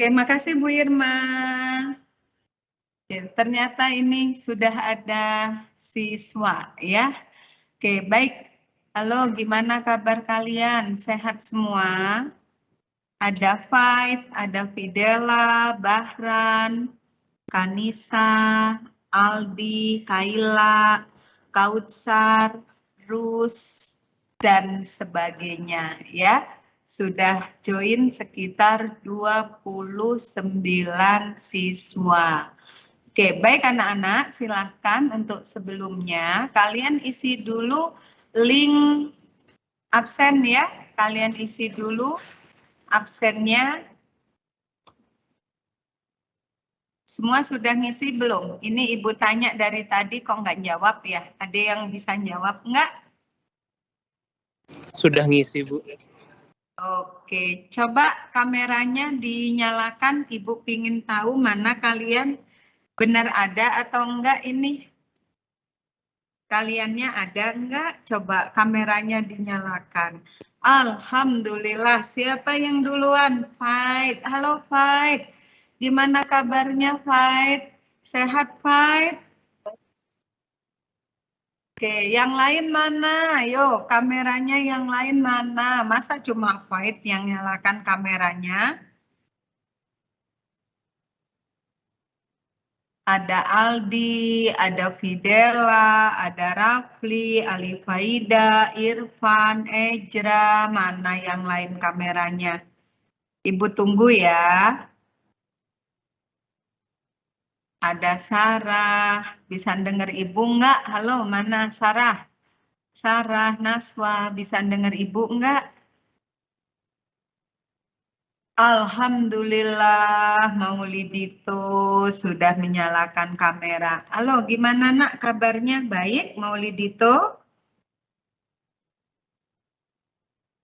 Oke, makasih Bu Irma. Ya, ternyata ini sudah ada siswa ya. Oke, baik. Halo, gimana kabar kalian? Sehat semua? Ada Faid, ada Fidela, Bahran, Kanisa, Aldi, Kaila, Kautsar, Rus, dan sebagainya ya. Sudah join sekitar 29 siswa. Oke, baik anak-anak, silahkan untuk sebelumnya kalian isi dulu link absen ya. Kalian isi dulu absennya. Semua sudah ngisi belum? Ini Ibu tanya dari tadi kok nggak jawab ya? Ada yang bisa jawab nggak? Sudah ngisi, Bu. Oke, coba kameranya dinyalakan. Ibu pingin tahu mana kalian benar ada atau enggak ini. Kaliannya ada enggak? Coba kameranya dinyalakan. Alhamdulillah, siapa yang duluan? Faid. Halo Faid. Gimana kabarnya Faid? Sehat Faid? Oke, yang lain mana? Ayo, kameranya yang lain mana? Masa cuma Faid yang nyalakan kameranya? Ada Aldi, ada Fidela, ada Rafli, Alifaida, Irfan, Ejra, mana yang lain kameranya? Ibu tunggu ya. Ada Sarah, bisa dengar Ibu enggak? Halo, mana Sarah? Sarah, Naswa, bisa dengar Ibu enggak? Alhamdulillah, Maulidito sudah menyalakan kamera. Halo, gimana nak kabarnya? Baik, Maulidito?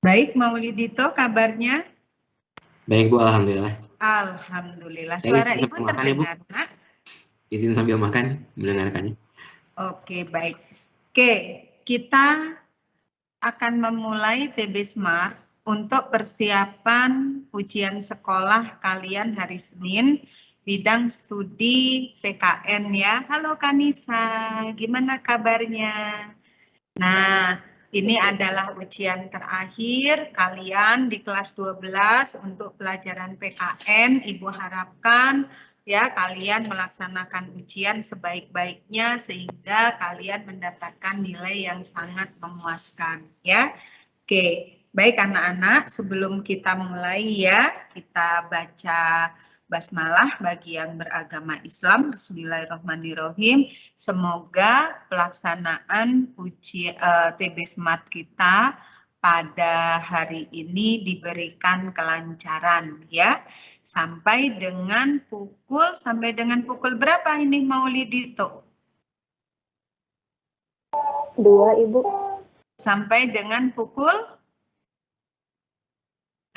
Baik, Maulidito kabarnya? Baik Bu, Alhamdulillah. Alhamdulillah. Saya Suara izin Ibu sambil makan ya Bu. terdengar, nak? Izin sambil makan, mendengarkannya. Oke, baik. Oke, kita akan memulai TB Smart untuk persiapan ujian sekolah kalian hari Senin bidang studi PKN ya. Halo Kanisa, gimana kabarnya? Nah, ini adalah ujian terakhir kalian di kelas 12 untuk pelajaran PKN. Ibu harapkan ya kalian melaksanakan ujian sebaik-baiknya sehingga kalian mendapatkan nilai yang sangat memuaskan ya. Oke, baik anak-anak, sebelum kita mulai ya, kita baca basmalah bagi yang beragama Islam. Bismillahirrahmanirrahim. Semoga pelaksanaan TB Smart kita pada hari ini diberikan kelancaran ya. Sampai dengan pukul berapa ini Maulidito? 2, Ibu. Sampai dengan pukul?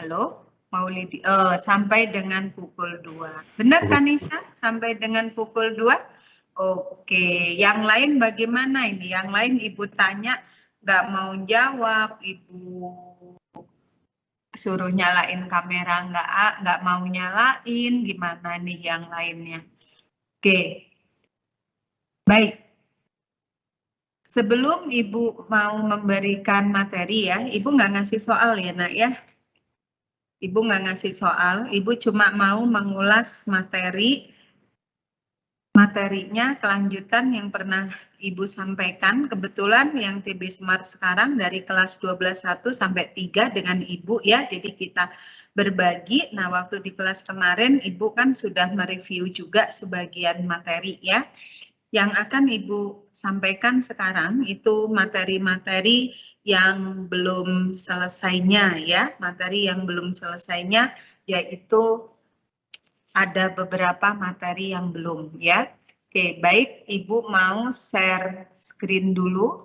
Halo? Maulidi, sampai dengan pukul 2. Benar Kanisa? Sampai dengan pukul 2? Oke, yang lain bagaimana ini? Yang lain Ibu tanya, nggak mau jawab, Ibu suruh nyalain kamera, nggak mau nyalain, gimana nih yang lainnya? Oke, baik. Sebelum Ibu mau memberikan materi ya, Ibu nggak ngasih soal ya nak ya? Ibu nggak ngasih soal, Ibu cuma mau mengulas materinya kelanjutan yang pernah Ibu sampaikan. Kebetulan yang TB Smart sekarang dari kelas 12.1 sampai 3 dengan Ibu ya, jadi kita berbagi. Nah, waktu di kelas kemarin Ibu kan sudah mereview juga sebagian materi ya. Yang akan Ibu sampaikan sekarang itu materi-materi yang belum selesainya ya, materi yang belum selesainya yaitu ada beberapa materi yang belum ya. Oke, baik Ibu mau share screen dulu.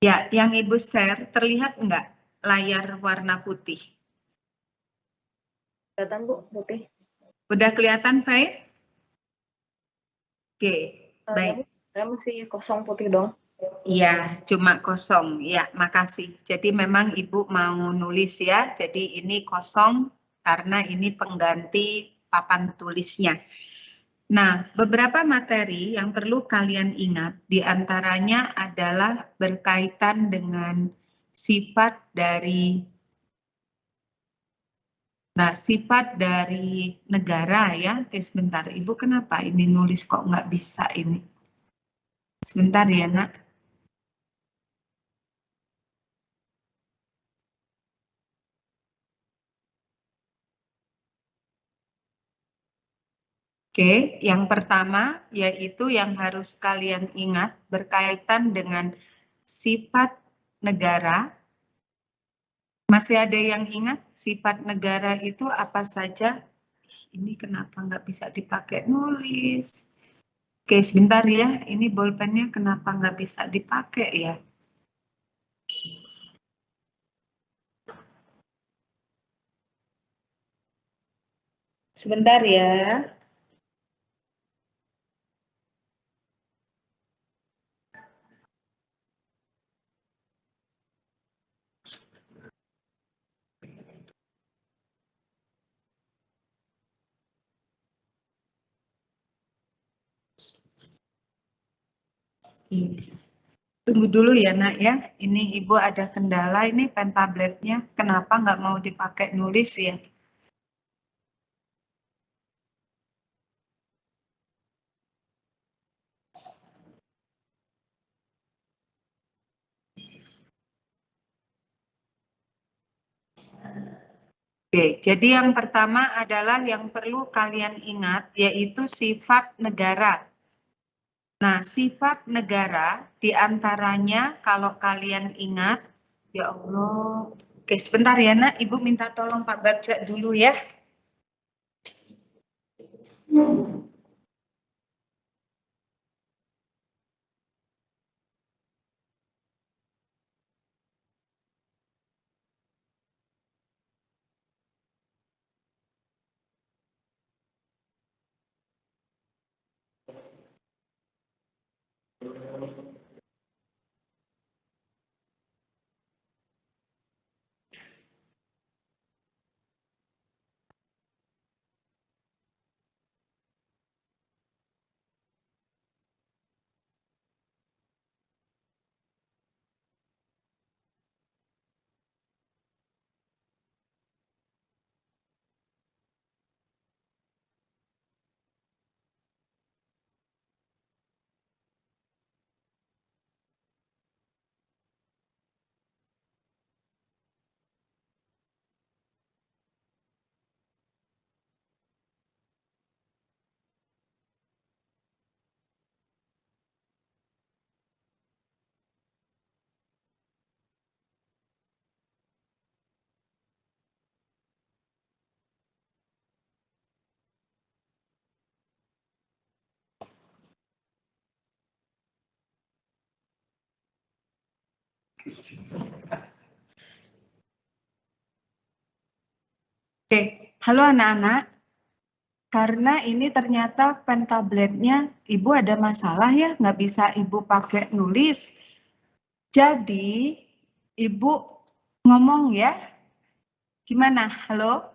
Ya, yang Ibu share terlihat enggak layar warna putih? Kelihatan Bu, putih. Udah kelihatan, Faid? Oke, baik. Saya masih kosong putih dong. Iya, cuma kosong. Ya, makasih. Jadi memang Ibu mau nulis ya. Jadi ini kosong karena ini pengganti papan tulisnya. Nah, beberapa materi yang perlu kalian ingat diantaranya adalah berkaitan dengan sifat dari negara ya. Oke, sebentar. Ibu kenapa ini nulis kok nggak bisa ini? Sebentar ya, Nak. Oke, yang pertama yaitu yang harus kalian ingat berkaitan dengan sifat negara. Masih ada yang ingat sifat negara itu apa saja? Ini kenapa nggak bisa dipakai nulis? Oke, sebentar ya. Ini bolpennya kenapa nggak bisa dipakai ya? Sebentar ya. Tunggu dulu ya, Nak ya. Ini Ibu ada kendala ini pen tabletnya. Kenapa nggak mau dipakai nulis ya? Oke, jadi yang pertama adalah yang perlu kalian ingat yaitu sifat negara. Nah, sifat negara diantaranya kalau kalian ingat, ya Allah. Oke, sebentar ya Nak, Ibu minta tolong Pak Bagja dulu ya. Oke, halo anak-anak. Karena ini ternyata pen tabletnya Ibu ada masalah ya, nggak bisa Ibu pakai nulis. Jadi, Ibu ngomong ya. Gimana? Halo?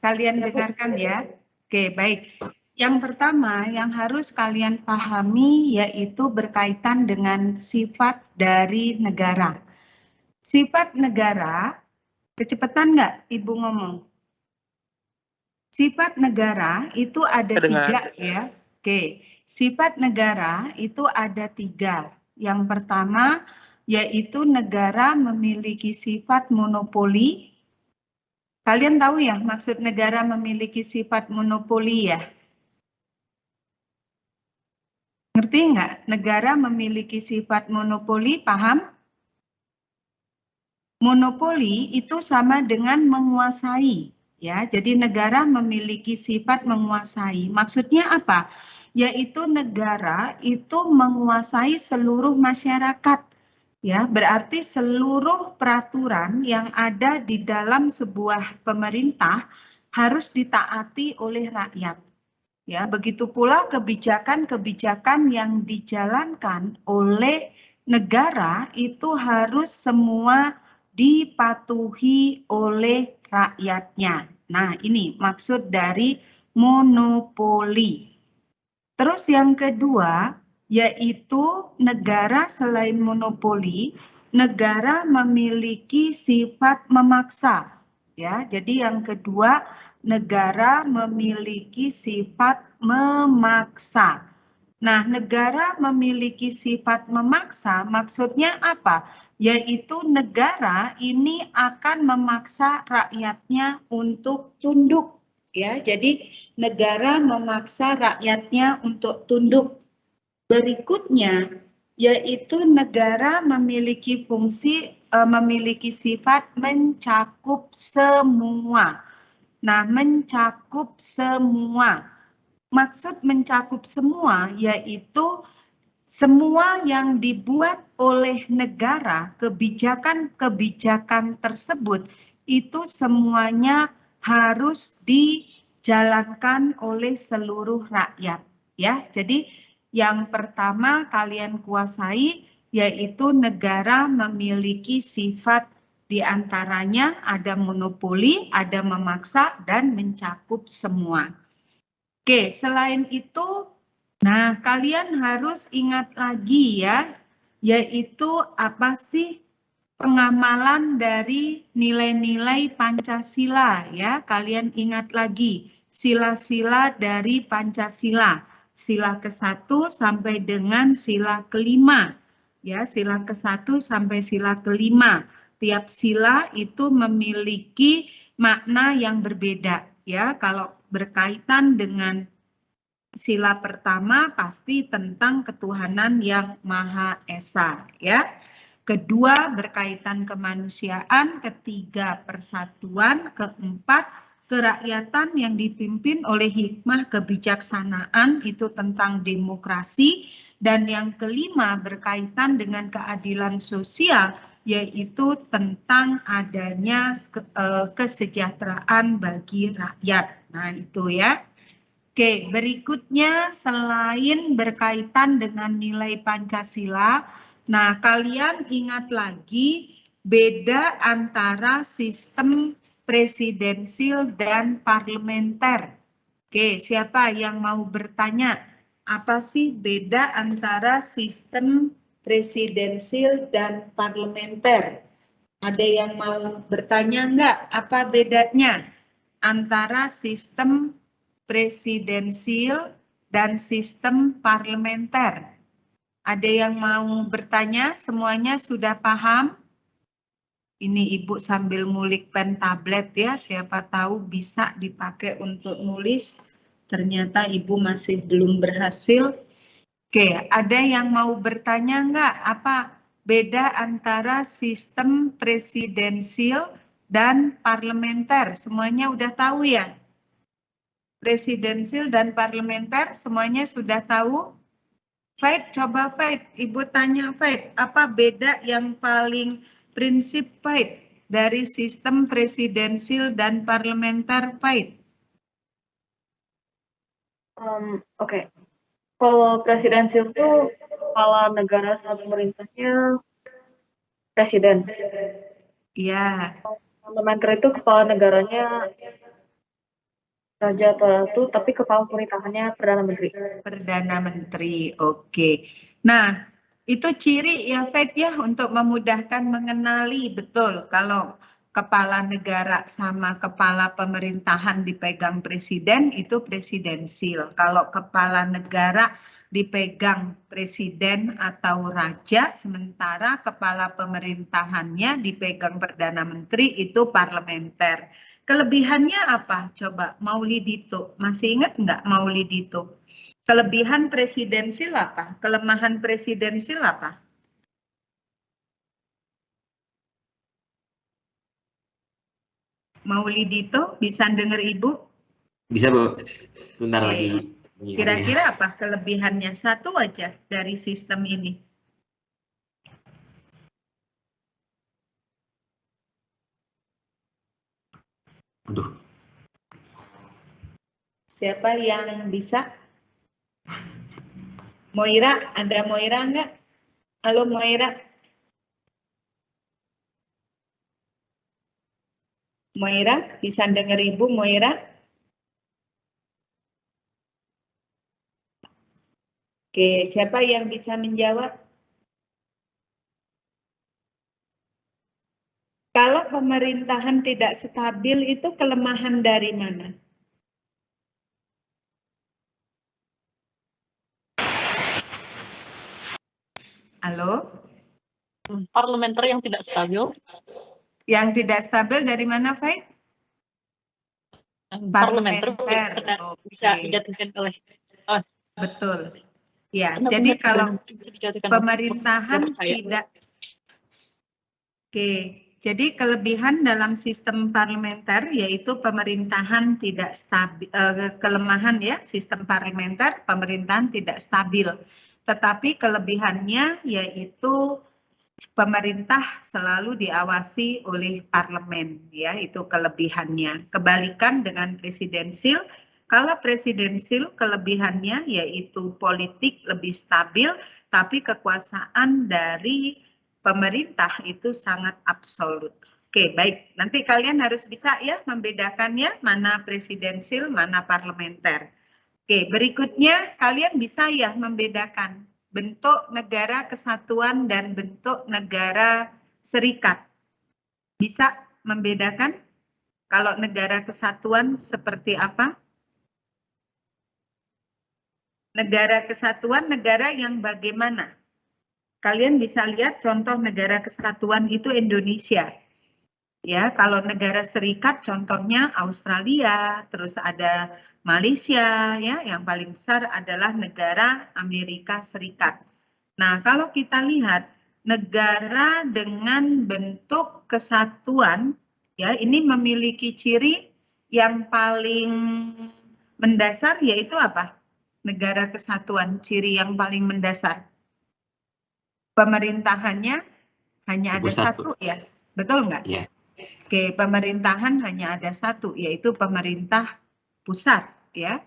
Kalian dengarkan ya. Oke, baik. Yang pertama yang harus kalian pahami yaitu berkaitan dengan sifat dari negara. Sifat negara, kecepatan nggak Ibu ngomong? Sifat negara itu ada tiga ya. Oke, sifat negara itu ada tiga. Yang pertama yaitu negara memiliki sifat monopoli. Kalian tahu ya maksud negara memiliki sifat monopoli ya? Ngerti nggak? Negara memiliki sifat monopoli, paham? Monopoli itu sama dengan menguasai, ya. Jadi negara memiliki sifat menguasai. Maksudnya apa? Yaitu negara itu menguasai seluruh masyarakat, ya. Berarti seluruh peraturan yang ada di dalam sebuah pemerintah harus ditaati oleh rakyat. Ya, begitu pula kebijakan-kebijakan yang dijalankan oleh negara itu harus semua dipatuhi oleh rakyatnya. Nah, ini maksud dari monopoli. Terus yang kedua, yaitu negara selain monopoli, negara memiliki sifat memaksa. Ya, jadi yang kedua, negara memiliki sifat memaksa. Nah, negara memiliki sifat memaksa, maksudnya apa? Yaitu negara ini akan memaksa rakyatnya untuk tunduk. Ya, jadi negara memaksa rakyatnya untuk tunduk. Berikutnya, yaitu negara memiliki fungsi, memiliki sifat mencakup semua. Nah, mencakup semua. Maksud mencakup semua yaitu semua yang dibuat oleh negara, kebijakan-kebijakan tersebut itu semuanya harus dijalankan oleh seluruh rakyat, ya. Jadi yang pertama kalian kuasai yaitu negara memiliki sifat diantaranya ada monopoli, ada memaksa dan mencakup semua. Oke, selain itu, nah kalian harus ingat lagi ya, yaitu apa sih pengamalan dari nilai-nilai Pancasila ya. Kalian ingat lagi sila-sila dari Pancasila, sila ke-1 sampai dengan sila ke-5. Ya, sila ke-1 sampai sila ke-5. Tiap sila itu memiliki makna yang berbeda ya. Kalau berkaitan dengan sila pertama pasti tentang ketuhanan yang Maha Esa ya. Kedua berkaitan kemanusiaan, ketiga persatuan, keempat kerakyatan yang dipimpin oleh hikmah kebijaksanaan itu tentang demokrasi, dan yang kelima berkaitan dengan keadilan sosial yaitu tentang adanya kesejahteraan bagi rakyat. Nah, itu ya. Oke, berikutnya selain berkaitan dengan nilai Pancasila, nah kalian ingat lagi beda antara sistem presidensil dan parlementer. Oke, siapa yang mau bertanya? Apa sih beda antara sistem presidensil dan parlementer? Ada yang mau bertanya enggak? Apa bedanya antara sistem presidensil dan sistem parlementer? Ada yang mau bertanya? Semuanya sudah paham? Ini Ibu sambil ngulik pen tablet ya, siapa tahu bisa dipakai untuk nulis. Ternyata Ibu masih belum berhasil. Oke, ada yang mau bertanya enggak? Apa beda antara sistem presidensil dan parlementer? Semuanya udah tahu ya? Presidensil dan parlementer semuanya sudah tahu? Faid, coba Faid. Ibu tanya Faid, apa beda yang paling prinsip Faid dari sistem presidensil dan parlementer Faid? Oke. Kalau presidensil tuh kepala negara sama pemerintahnya presiden. Ya, Parlementer itu kepala negaranya raja atau ratu, tapi kepala pemerintahannya perdana menteri. Perdana Menteri. Oke. Nah, itu ciri ya Faid ya untuk memudahkan mengenali betul kalau kepala negara sama kepala pemerintahan dipegang presiden itu presidensil. Kalau kepala negara dipegang presiden atau raja, sementara kepala pemerintahannya dipegang perdana menteri itu parlementer. Kelebihannya apa? Coba Maulidito, masih ingat nggak Maulidito? Kelebihan presidensil apa? Kelemahan presidensil apa? Maulidito, bisa dengar Ibu? Bisa, Bu. Sebentar lagi. Kira-kira apa kelebihannya? Satu aja dari sistem ini. Aduh. Siapa yang bisa? Moira, ada Moira enggak? Halo Moira. Moira, bisa dengar Ibu Moira? Oke, siapa yang bisa menjawab? Kalau pemerintahan tidak stabil itu kelemahan dari mana? Halo? Parlementer yang tidak stabil. Yang tidak stabil dari mana, Faith? Parlementer bisa Oke. dijatuhkan oleh Betul. Ya, kenapa jadi nggak kalau bisa dijatuhkan pemerintahan nggak percaya? tidak. Oke, jadi kelebihan dalam sistem parlementer yaitu pemerintahan tidak stabil, kelemahan ya sistem parlementer, pemerintahan tidak stabil. Tetapi kelebihannya yaitu pemerintah selalu diawasi oleh parlemen, ya itu kelebihannya. Kebalikan dengan presidensil, kalau presidensil kelebihannya yaitu politik lebih stabil, tapi kekuasaan dari pemerintah itu sangat absolut. Oke, baik. Nanti kalian harus bisa ya membedakannya mana presidensil, mana parlementer. Oke, berikutnya kalian bisa ya membedakan bentuk negara kesatuan dan bentuk negara serikat. Bisa membedakan kalau negara kesatuan seperti apa? Negara kesatuan negara yang bagaimana? Kalian bisa lihat contoh negara kesatuan itu Indonesia. Ya, kalau negara serikat contohnya Australia, terus ada Malaysia, ya, yang paling besar adalah negara Amerika Serikat. Nah, kalau kita lihat negara dengan bentuk kesatuan, ya, ini memiliki ciri yang paling mendasar yaitu apa? Negara kesatuan, ciri yang paling mendasar. Pemerintahannya hanya ada satu ya, betul nggak? Iya. Oke, pemerintahan hanya ada satu, yaitu pemerintah pusat, ya.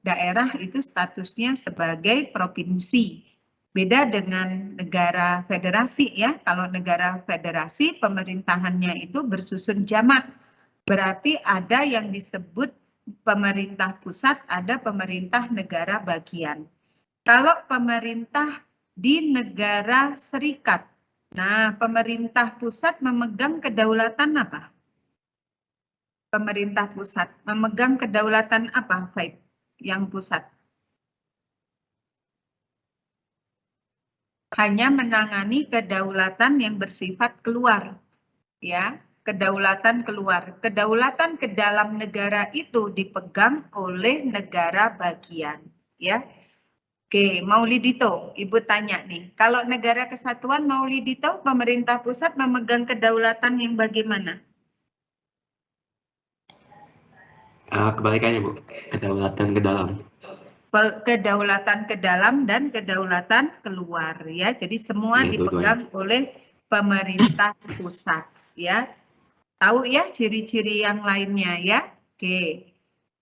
Daerah itu statusnya sebagai provinsi. Beda dengan negara federasi, ya. Kalau negara federasi, pemerintahannya itu bersusun jamak. Berarti ada yang disebut pemerintah pusat, ada pemerintah negara bagian. Kalau pemerintah di negara serikat, nah pemerintah pusat memegang kedaulatan apa? Pemerintah pusat memegang kedaulatan apa, Faith? Yang pusat hanya menangani kedaulatan yang bersifat keluar, ya, kedaulatan keluar. Kedaulatan ke dalam negara itu dipegang oleh negara bagian, ya. Oke, Maulidito, Ibu tanya nih, kalau negara kesatuan Maulidito, pemerintah pusat memegang kedaulatan yang bagaimana? Kebalikannya Bu, kedaulatan ke dalam. Kedaulatan ke dalam dan kedaulatan keluar ya. Jadi semua Ya, dipegang oleh pemerintah pusat ya. Tahu ya ciri-ciri yang lainnya ya. Oke.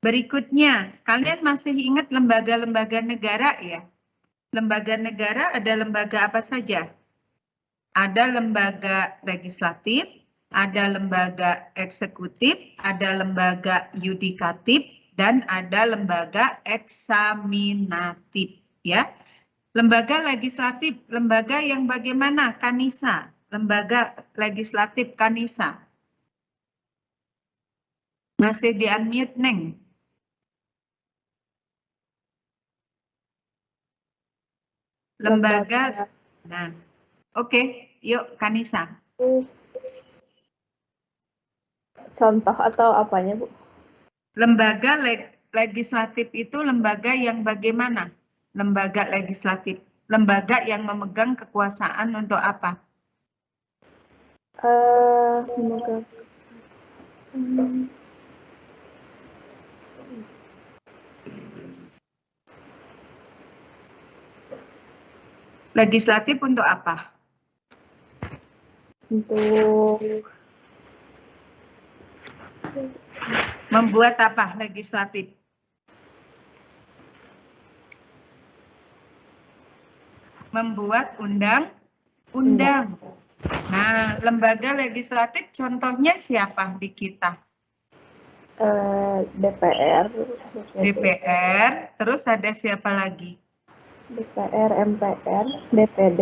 Berikutnya, kalian masih ingat lembaga-lembaga negara ya? Lembaga negara ada lembaga apa saja? Ada lembaga legislatif, ada lembaga eksekutif, ada lembaga yudikatif, dan ada lembaga eksaminatif, ya. Lembaga legislatif, lembaga yang bagaimana? Kanisa, lembaga legislatif Kanisa. Masih di unmute, Neng. Lembaga, nah, oke, yuk Kanisa. Contoh atau apanya, Bu? Lembaga legislatif itu lembaga yang bagaimana? Lembaga legislatif, lembaga yang memegang kekuasaan untuk apa? Memegang. Legislatif untuk apa? Untuk Membuat apa legislatif? Membuat undang-undang. Nah, lembaga legislatif contohnya siapa di kita? DPR, DPR, terus ada siapa lagi? DPR, MPR, DPD.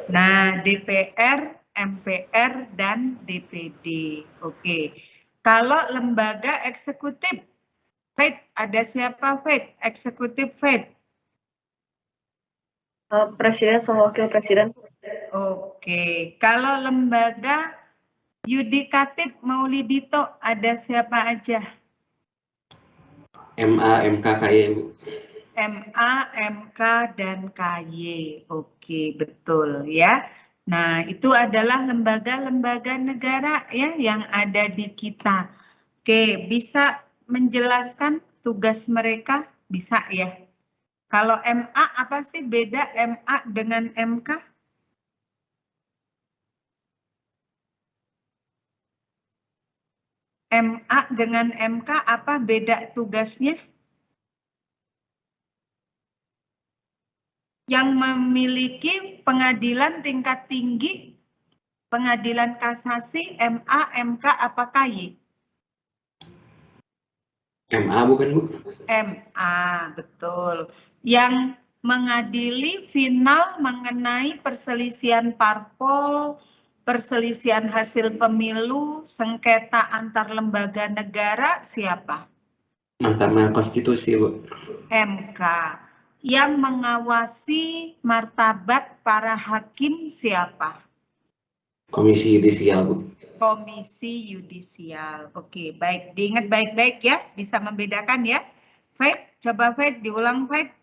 Nah, DPR, MPR, dan DPD. Oke. Kalau lembaga eksekutif, Faith, ada siapa Faith? Eksekutif Faith? Presiden sama wakil presiden. Oke. Kalau lembaga yudikatif Maulidito, ada siapa aja? MA, MK, KY, Bu. MA, MK, dan KY. Oke, betul ya. Nah, itu adalah lembaga-lembaga negara ya yang ada di kita. Oke, bisa menjelaskan tugas mereka? Bisa ya. Kalau MA apa sih beda MA dengan MK? MA dengan MK apa beda tugasnya? Yang memiliki pengadilan tingkat tinggi, pengadilan kasasi, MA, MK, apa KY? MA bukan, Bu? MA, betul. Yang mengadili final mengenai perselisihan parpol, perselisihan hasil pemilu, sengketa antar lembaga negara, siapa? Mahkamah Konstitusi, Bu. MK. Yang mengawasi martabat para hakim siapa? Komisi Yudisial, Bu. Komisi Yudisial. Oke, baik. Diingat baik-baik ya, bisa membedakan ya. Faith, coba Faith, diulang Faith.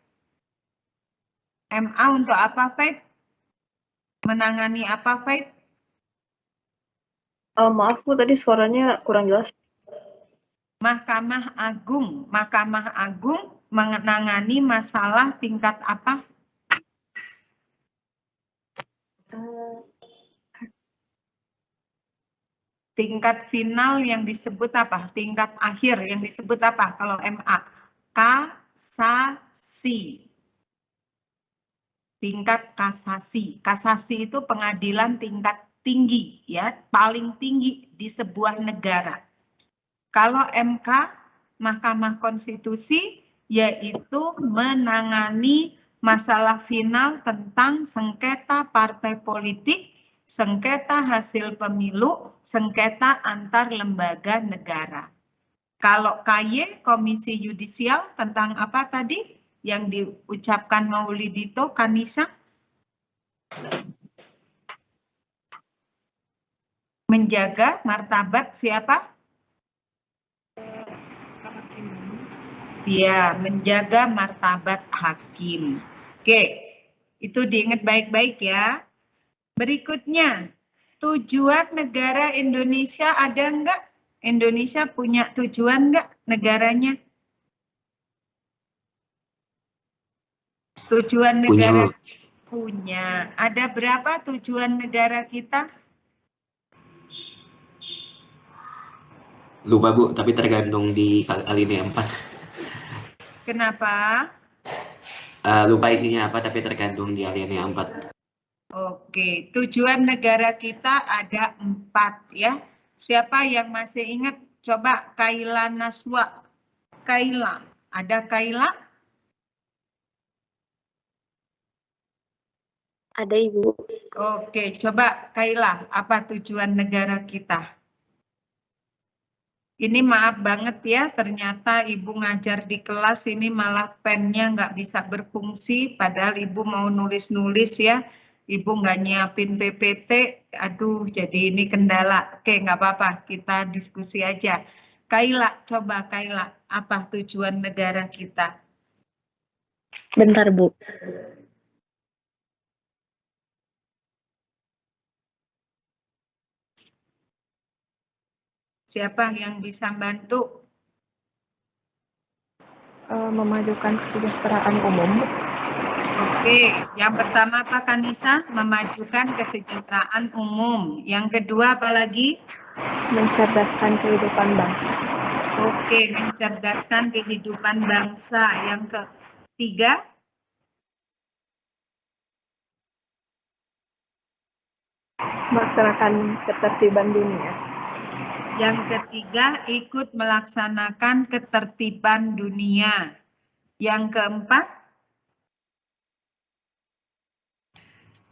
MA untuk apa Faith? Menangani apa Faith? Maaf Bu, tadi suaranya kurang jelas. Mahkamah Agung. Mahkamah Agung menangani masalah tingkat apa? Tingkat final yang disebut apa? Tingkat akhir yang disebut apa kalau MA? Kasasi. Tingkat kasasi. Kasasi itu pengadilan tingkat tinggi ya, paling tinggi di sebuah negara. Kalau MK, Mahkamah Konstitusi, yaitu menangani masalah final tentang sengketa partai politik, sengketa hasil pemilu, sengketa antar lembaga negara. Kalau KY, Komisi Yudisial, tentang apa tadi yang diucapkan Maulidito, Kanisa? Menjaga martabat siapa? Ya, menjaga martabat hakim. Oke, itu diingat baik-baik ya. Berikutnya, tujuan negara Indonesia ada enggak? Indonesia punya tujuan enggak negaranya? Tujuan negara punya. Ada berapa tujuan negara kita? Lupa, Bu, tapi tergantung di alinea 4. Kenapa? Lupa isinya apa, tapi tergantung di alinea 4. Oke, tujuan negara kita ada 4 ya. Siapa yang masih ingat? Coba Kaila Naswa. Kaila, ada Kaila? Ada Ibu. Oke, coba Kaila, apa tujuan negara kita? Ini maaf banget ya, ternyata Ibu ngajar di kelas ini malah pennya nggak bisa berfungsi, padahal Ibu mau nulis-nulis ya. Ibu nggak nyiapin PPT, aduh jadi ini kendala. Oke, nggak apa-apa, kita diskusi aja. Kaila, coba Kaila, apa tujuan negara kita? Bentar Bu. Siapa yang bisa bantu? Memajukan kesejahteraan umum. Oke, yang pertama apa Kanisa? Memajukan kesejahteraan umum. Yang kedua apa lagi? Mencerdaskan kehidupan bangsa. Oke, mencerdaskan kehidupan bangsa. Yang ketiga? Melaksanakan ketertiban dunia. Yang ketiga, ikut melaksanakan ketertiban dunia. Yang keempat,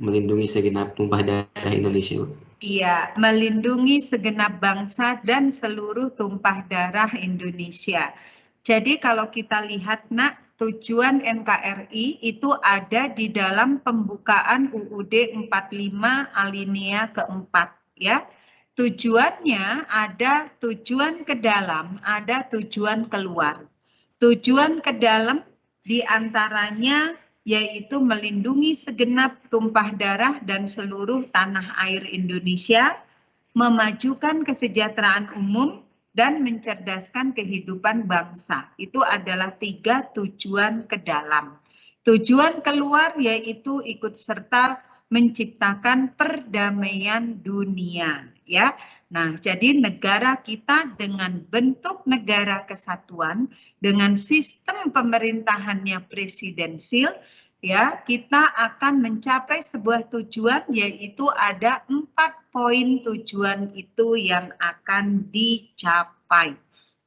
Melindungi segenap tumpah darah Indonesia. iya, melindungi segenap bangsa dan seluruh tumpah darah Indonesia. Jadi kalau kita lihat, Nak, tujuan NKRI itu ada di dalam pembukaan UUD 45 alinea keempat, ya. Tujuannya ada tujuan ke dalam, ada tujuan keluar. Tujuan ke dalam diantaranya yaitu melindungi segenap tumpah darah dan seluruh tanah air Indonesia, memajukan kesejahteraan umum, dan mencerdaskan kehidupan bangsa. Itu adalah 3 tujuan ke dalam. Tujuan keluar yaitu ikut serta menciptakan perdamaian dunia, ya. Nah, jadi negara kita dengan bentuk negara kesatuan, dengan sistem pemerintahannya presidensil, ya, kita akan mencapai sebuah tujuan, yaitu ada 4 poin tujuan itu yang akan dicapai,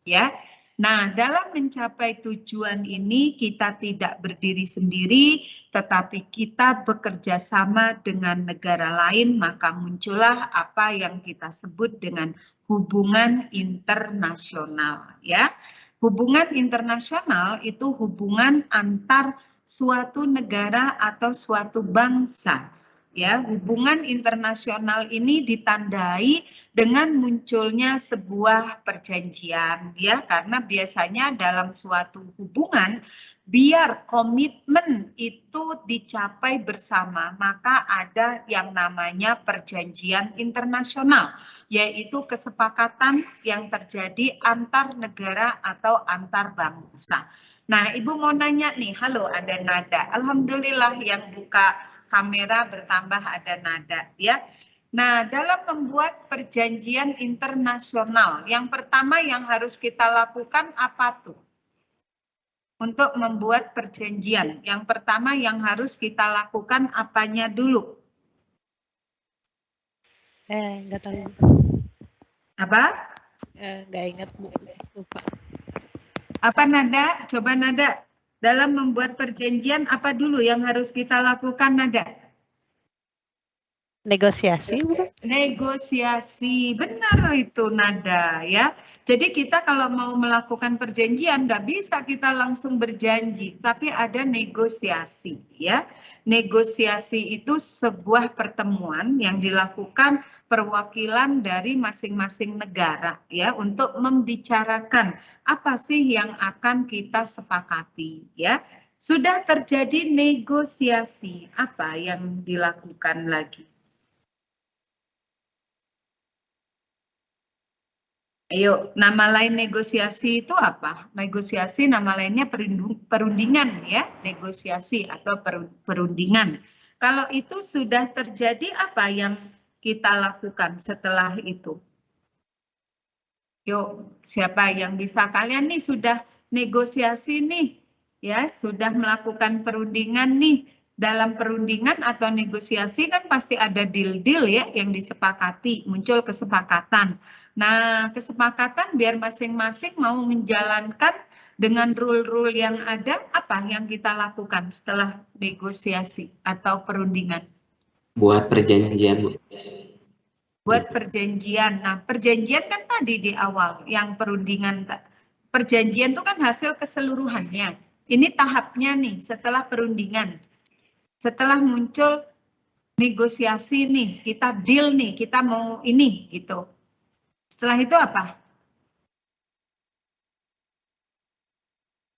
ya. Nah, dalam mencapai tujuan ini kita tidak berdiri sendiri, tetapi kita bekerja sama dengan negara lain, maka muncullah apa yang kita sebut dengan hubungan internasional, ya. Hubungan internasional itu hubungan antar suatu negara atau suatu bangsa. Ya, hubungan internasional ini ditandai dengan munculnya sebuah perjanjian, ya, karena biasanya dalam suatu hubungan biar komitmen itu dicapai bersama, maka ada yang namanya perjanjian internasional, yaitu kesepakatan yang terjadi antar negara atau antar bangsa. Nah, Ibu mau nanya nih, halo, ada nada. Alhamdulillah yang buka kamera bertambah ada nada, ya. Nah, dalam membuat perjanjian internasional, yang pertama yang harus kita lakukan apa tuh? Untuk membuat perjanjian, yang pertama yang harus kita lakukan apanya dulu? Nggak tahu. Apa? Nggak ingat, Bu. Lupa. Apa nada? Coba nada. Dalam membuat perjanjian apa dulu yang harus kita lakukan, nada? Negosiasi, Bu. Negosiasi, benar itu nada, ya. Jadi kita kalau mau melakukan perjanjian nggak bisa kita langsung berjanji, tapi ada negosiasi, ya. Negosiasi itu sebuah pertemuan yang dilakukan perwakilan dari masing-masing negara, ya, untuk membicarakan apa sih yang akan kita sepakati, ya. Sudah terjadi negosiasi, apa yang dilakukan lagi? Ayo, nama lain negosiasi itu apa? Negosiasi nama lainnya perundingan, ya, negosiasi atau perundingan. Kalau itu sudah terjadi, apa yang kita lakukan setelah itu? Yuk, siapa yang bisa? Kalian nih sudah negosiasi nih, ya, sudah melakukan perundingan nih. Dalam perundingan atau negosiasi kan pasti ada deal-deal, ya, yang disepakati, muncul kesepakatan. Nah, kesepakatan biar masing-masing mau menjalankan dengan rule-rule yang ada, apa yang kita lakukan setelah negosiasi atau perundingan? Buat perjanjian, Bu. Buat perjanjian. Nah, perjanjian kan tadi di awal, yang perundingan. Perjanjian itu kan hasil keseluruhannya. Ini tahapnya nih, setelah perundingan. Setelah muncul negosiasi nih, kita deal nih, kita mau ini, gitu. Setelah itu apa?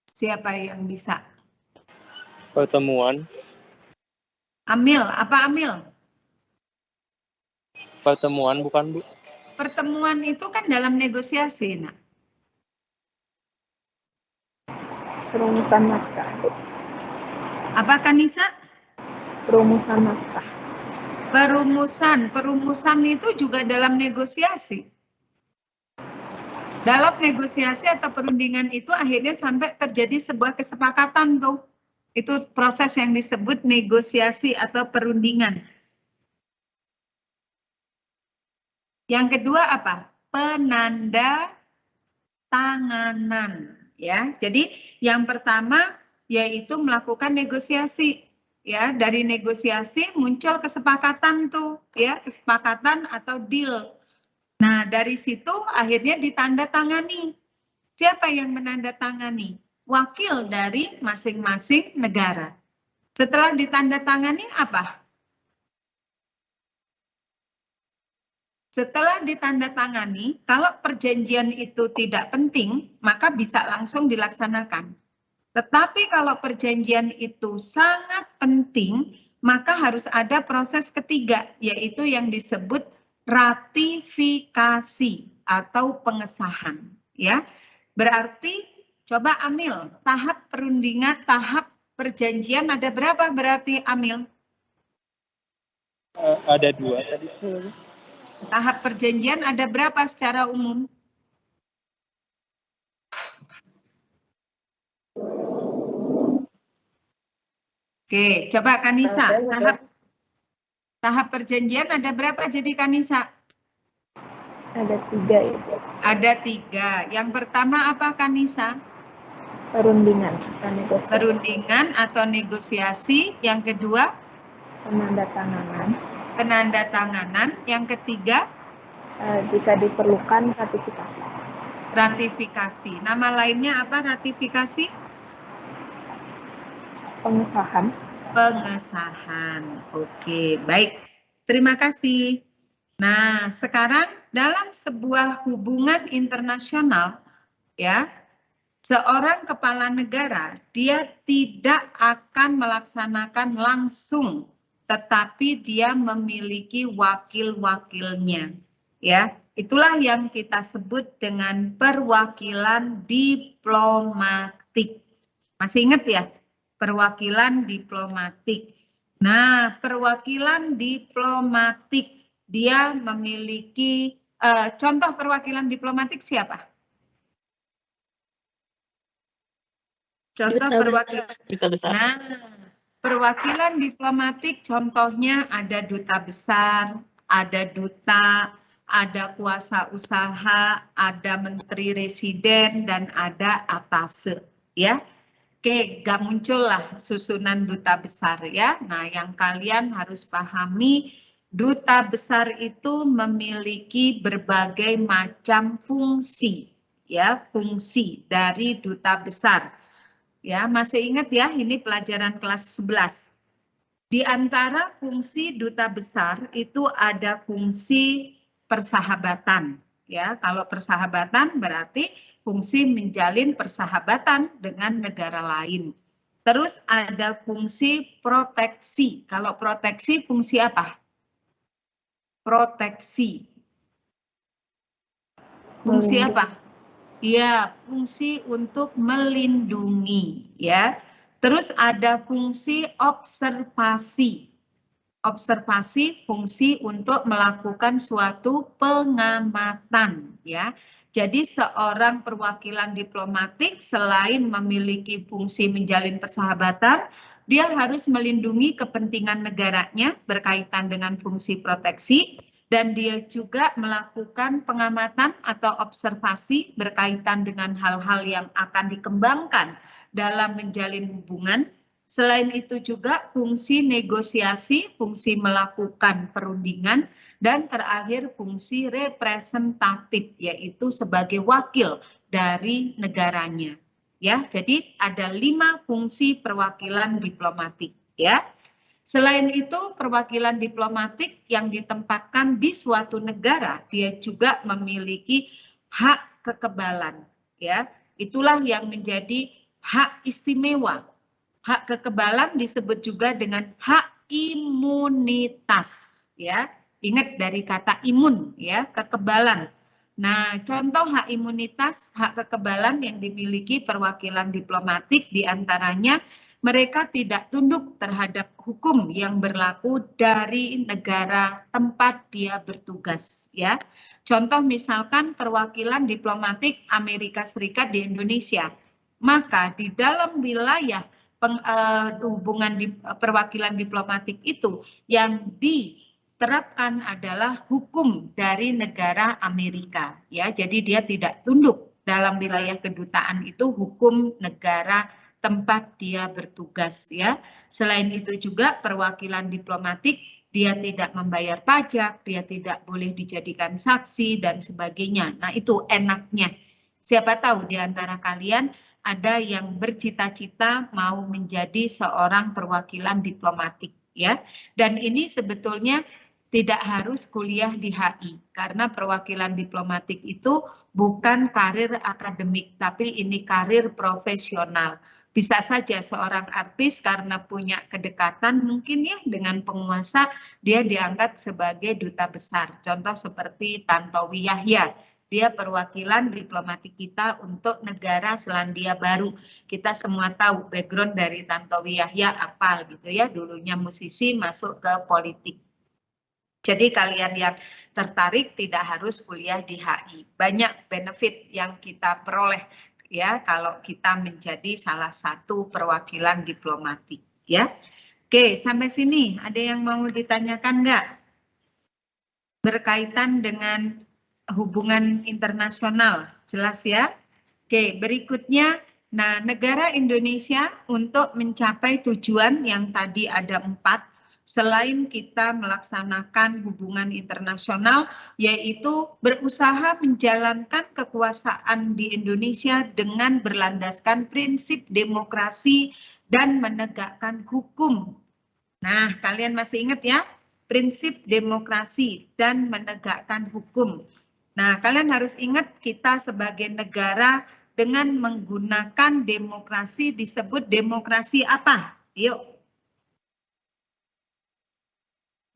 Siapa yang bisa? Pertemuan. Amil, apa Amil? Pertemuan bukan, Bu? Pertemuan itu kan dalam negosiasi, nak. Perumusan naskah. Apa Kanisa? Perumusan naskah. Perumusan itu juga dalam negosiasi. Dalam negosiasi atau perundingan itu akhirnya sampai terjadi sebuah kesepakatan tuh. Itu proses yang disebut negosiasi atau perundingan. Yang kedua apa? Penanda tanganan, ya. Jadi yang pertama yaitu melakukan negosiasi, ya. Dari negosiasi muncul kesepakatan tuh, ya, kesepakatan atau deal. Nah, dari situ akhirnya ditandatangani. Siapa yang menandatangani? Wakil dari masing-masing negara. Setelah ditandatangani apa? Setelah ditandatangani, kalau perjanjian itu tidak penting, maka bisa langsung dilaksanakan. Tetapi kalau perjanjian itu sangat penting, maka harus ada proses ketiga, yaitu yang disebut ratifikasi atau pengesahan. Ya, berarti coba Amil, tahap perundingan, tahap perjanjian ada berapa berarti Amil? Ada 2 tadi. Tahap perjanjian ada berapa secara umum? Oke, coba Kanisa. Tahap perjanjian ada berapa jadi Kanisa? Ada 3 Ibu. Ada 3. Yang pertama apa Kanisa? Perundingan atau negosiasi. Perundingan atau negosiasi. Yang kedua? Penandatanganan. Penandatanganan. Yang ketiga? Jika diperlukan ratifikasi. Ratifikasi. Nama lainnya apa ratifikasi? Pengesahan. Pengesahan. Oke, baik. Terima kasih. Nah, sekarang dalam sebuah hubungan internasional, ya, seorang kepala negara, dia tidak akan melaksanakan langsung, tetapi dia memiliki wakil-wakilnya. Ya, itulah yang kita sebut dengan perwakilan diplomatik. Masih ingat ya? Perwakilan diplomatik. Nah, perwakilan diplomatik dia memiliki contoh perwakilan diplomatik siapa? Contoh perwakilan Duta besar. Nah, perwakilan diplomatik contohnya ada duta besar, ada duta, ada kuasa usaha, ada menteri residen dan ada atase, ya. Oke, gak muncullah susunan duta besar ya. Nah, yang kalian harus pahami, duta besar itu memiliki berbagai macam fungsi, ya, fungsi dari duta besar. Ya, masih ingat ya, ini pelajaran kelas 11. Di antara fungsi duta besar itu ada fungsi persahabatan. Ya, kalau persahabatan berarti fungsi menjalin persahabatan dengan negara lain. Terus ada fungsi proteksi. Kalau proteksi fungsi apa? Proteksi. Fungsi apa? Ya, fungsi untuk melindungi, ya. Terus ada fungsi observasi. Observasi fungsi untuk melakukan suatu pengamatan, ya. Jadi seorang perwakilan diplomatik selain memiliki fungsi menjalin persahabatan, dia harus melindungi kepentingan negaranya berkaitan dengan fungsi proteksi, dan dia juga melakukan pengamatan atau observasi berkaitan dengan hal-hal yang akan dikembangkan dalam menjalin hubungan. Selain itu juga fungsi negosiasi, fungsi melakukan perundingan, dan terakhir fungsi representatif, yaitu sebagai wakil dari negaranya. Ya, jadi ada 5 fungsi perwakilan diplomatik. Ya. Selain itu, perwakilan diplomatik yang ditempatkan di suatu negara, dia juga memiliki hak kekebalan. Ya, itulah yang menjadi hak istimewa. Hak kekebalan disebut juga dengan hak imunitas, ya. Ingat dari kata imun, ya, kekebalan. Nah, contoh hak imunitas, hak kekebalan yang dimiliki perwakilan diplomatik diantaranya mereka tidak tunduk terhadap hukum yang berlaku dari negara tempat dia bertugas, ya. Contoh misalkan perwakilan diplomatik Amerika Serikat di Indonesia, maka di dalam wilayah hubungan perwakilan diplomatik itu yang terapkan adalah hukum dari negara Amerika, ya. Jadi dia tidak tunduk dalam wilayah kedutaan itu hukum negara tempat dia bertugas, ya. Selain itu juga perwakilan diplomatik dia tidak membayar pajak, dia tidak boleh dijadikan saksi dan sebagainya. Nah, itu enaknya. Siapa tahu di antara kalian ada yang bercita-cita mau menjadi seorang perwakilan diplomatik, ya. Dan ini sebetulnya tidak harus kuliah di HI, karena perwakilan diplomatik itu bukan karir akademik, tapi ini karir profesional. Bisa saja seorang artis karena punya kedekatan mungkin ya dengan penguasa, dia diangkat sebagai duta besar. Contoh seperti Tantowi Yahya, dia perwakilan diplomatik kita untuk negara Selandia Baru. Kita semua tahu background dari Tantowi Yahya apa gitu ya, dulunya musisi masuk ke politik. Jadi kalian yang tertarik tidak harus kuliah di HI. Banyak benefit yang kita peroleh ya kalau kita menjadi salah satu perwakilan diplomatik ya. Oke, sampai sini ada yang mau ditanyakan nggak? Berkaitan dengan hubungan internasional, jelas ya? Oke, berikutnya, nah negara Indonesia untuk mencapai tujuan yang tadi ada 4, selain kita melaksanakan hubungan internasional, yaitu berusaha menjalankan kekuasaan di Indonesia dengan berlandaskan prinsip demokrasi dan menegakkan hukum. Nah, kalian masih ingat ya? Prinsip demokrasi dan menegakkan hukum. Nah, kalian harus ingat kita sebagai negara dengan menggunakan demokrasi disebut demokrasi apa? Yuk.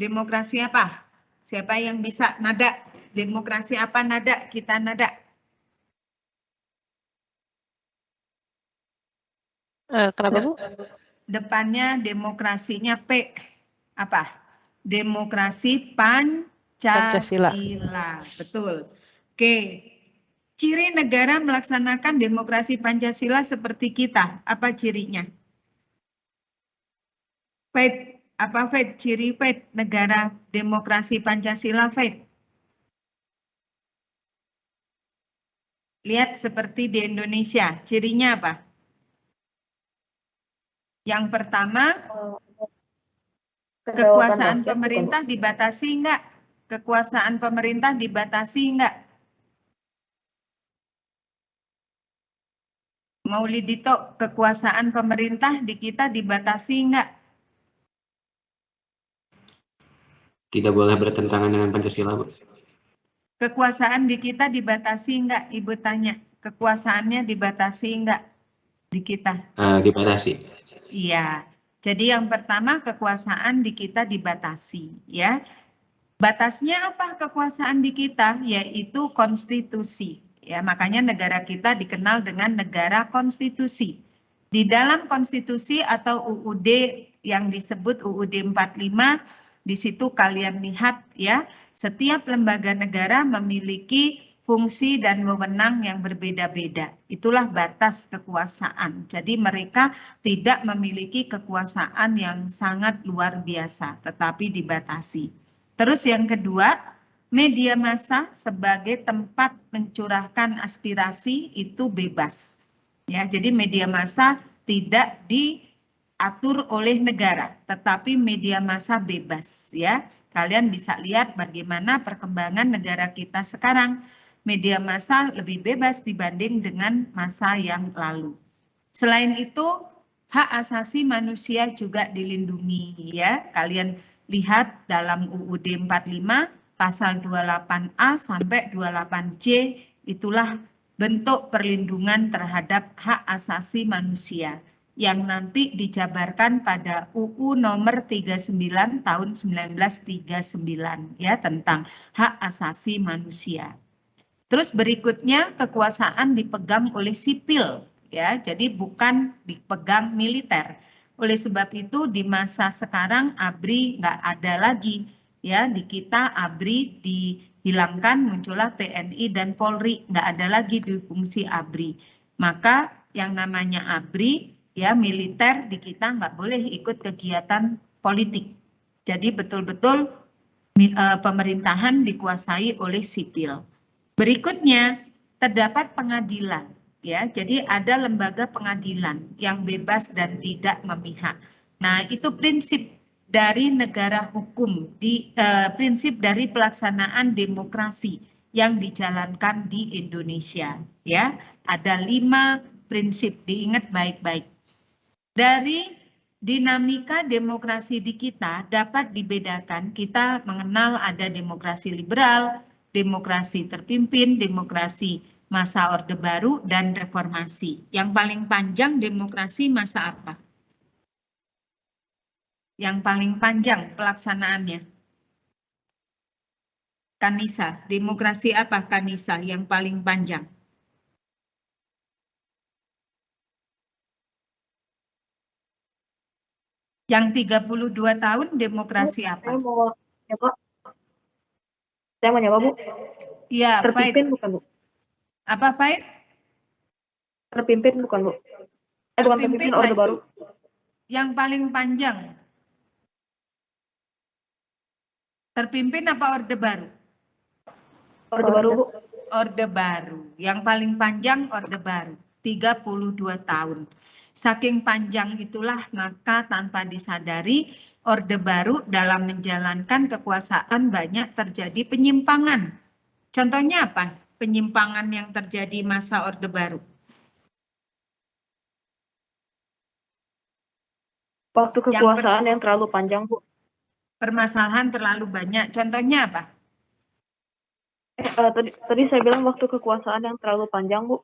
Demokrasi apa? Siapa yang bisa nada? Demokrasi apa nada? Kita nada. Kenapa Bu? Depannya demokrasinya P. Apa? Demokrasi Pancasila. Betul. Oke. Ciri negara melaksanakan demokrasi Pancasila seperti kita. Apa cirinya? Faith. Apa Faith? Ciri Faith negara demokrasi Pancasila Faith. Lihat seperti di Indonesia. Cirinya apa? Yang pertama, kekuasaan pemerintah dibatasi enggak? Kekuasaan pemerintah dibatasi enggak? Maulidito, kekuasaan pemerintah di kita dibatasi enggak? Tidak boleh bertentangan dengan Pancasila, Bu. Kekuasaan di kita dibatasi enggak? Ibu tanya, kekuasaannya dibatasi enggak di kita? Dibatasi. Iya. Jadi yang pertama kekuasaan di kita dibatasi, ya. Batasnya apa kekuasaan di kita? Yaitu konstitusi. Ya, makanya negara kita dikenal dengan negara konstitusi. Di dalam konstitusi atau UUD yang disebut UUD 45, di situ kalian lihat ya, setiap lembaga negara memiliki fungsi dan wewenang yang berbeda-beda. Itulah batas kekuasaan. Jadi mereka tidak memiliki kekuasaan yang sangat luar biasa, tetapi dibatasi. Terus yang kedua, media massa sebagai tempat mencurahkan aspirasi itu bebas. Ya, jadi media massa tidak diatur oleh negara, tetapi media massa bebas ya. Kalian bisa lihat bagaimana perkembangan negara kita sekarang. Media massa lebih bebas dibanding dengan masa yang lalu. Selain itu, hak asasi manusia juga dilindungi ya. Kalian lihat dalam UUD 45 pasal 28A sampai 28C, itulah bentuk perlindungan terhadap hak asasi manusia yang nanti dijabarkan pada UU nomor 39 tahun 1939 ya, tentang hak asasi manusia. Terus berikutnya kekuasaan dipegang oleh sipil ya, jadi bukan dipegang militer. Oleh sebab itu di masa sekarang ABRI nggak ada lagi ya, di kita ABRI dihilangkan, muncullah TNI dan Polri, nggak ada lagi di fungsi ABRI. Maka yang namanya ABRI ya, militer di kita nggak boleh ikut kegiatan politik. Jadi betul-betul pemerintahan dikuasai oleh sipil. Berikutnya, terdapat pengadilan. Ya, jadi ada lembaga pengadilan yang bebas dan tidak memihak. Nah, itu prinsip dari negara hukum, prinsip dari pelaksanaan demokrasi yang dijalankan di Indonesia. Ya, ada 5 prinsip, diingat baik-baik. Dari dinamika demokrasi di kita dapat dibedakan, kita mengenal ada demokrasi liberal, demokrasi terpimpin, demokrasi masa Orde Baru, dan reformasi. Yang paling panjang demokrasi masa apa? Yang paling panjang pelaksanaannya? Kanisa, demokrasi apa Kanisa yang paling panjang? Yang 32 tahun demokrasi apa? Saya mau nyoba. Saya mau nyoba, Bu. Iya, Terpimpin Faid. bukan, Bu? Apa, Faid? Terpimpin bukan, Bu? Bukan terpimpin, Orde Baru. Yang paling panjang. Terpimpin apa Orde Baru? Orde Baru, Bu. Orde Baru. Yang paling panjang Orde Baru, 32 tahun. Saking panjang itulah maka tanpa disadari Orde Baru dalam menjalankan kekuasaan banyak terjadi penyimpangan. Contohnya apa? Penyimpangan yang terjadi masa Orde Baru. Waktu kekuasaan yang terlalu panjang, Bu. Permasalahan terlalu banyak. Contohnya apa? Tadi saya bilang waktu kekuasaan yang terlalu panjang, Bu.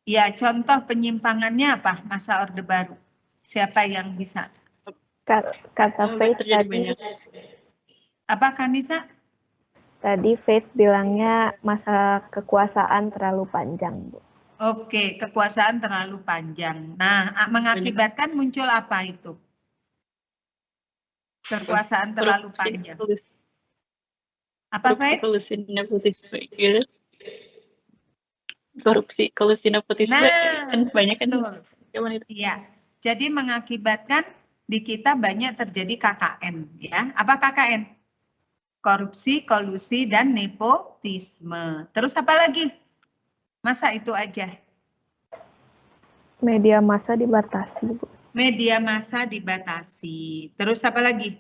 Ya, contoh penyimpangannya apa masa Orde Baru? Siapa yang bisa? Kata Faith tadi, Apa Kanisa? tadi Faith bilangnya masa kekuasaan terlalu panjang, Bu. Oke, kekuasaan terlalu panjang. Nah, mengakibatkan muncul apa itu? Kekuasaan terlalu panjang. Apa, Faith? Korupsi, nepotisme gitu. Korupsi, kolusi, nepotisme kan banyak kan. Betul. Iya. Jadi mengakibatkan di kita banyak terjadi KKN, ya. Apa KKN? Korupsi, kolusi, dan nepotisme. Terus apa lagi? Masa itu aja? Media massa dibatasi, Bu. Media massa dibatasi. Terus apa lagi?